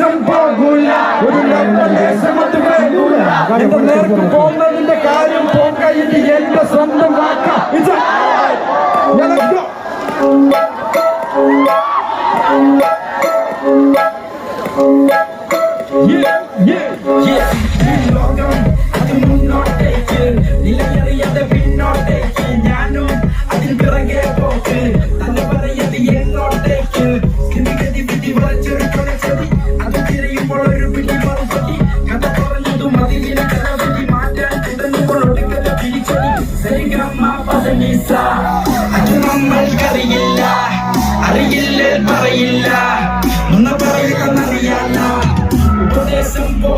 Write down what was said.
ദേശം പോകൂല, ഒരു ദേശം അത് വേകൂല. എന്റെ നേർക്ക് പോകുന്നതിന്റെ കാര്യം പോക്ക, ഇത് എന്റെ സ്വന്തം വാക്ക. അത് മുന്നോട്ടേക്ക് നിലയറിയാതെ പിന്നോട്ടേക്ക്, ഞാനും അതിൽ പിറകെ പോക്ക്. തന്നെ പറയത് എങ്ങോട്ടേക്ക് സ്ഥിതിഗതി വിധി വളച്ചൊരു കൊലച്ചതി, അത് തിരയുമ്പോൾ ഒരു പിടി മറുപടി. കഥ പറഞ്ഞതും അതിലെ കഥപതി മാറ്റാൻ തുടങ്ങുമ്പോൾ ഒടുക്കത്തെ തിരിച്ചടി. സരിഗമപദനിസ അത് നമ്മൾക്കറിയില്ല, അറിയില്ലേ പറയില്ല, ഒന്ന് പറയുകയെന്നറിയാല്ല. ഉപദേശം പോ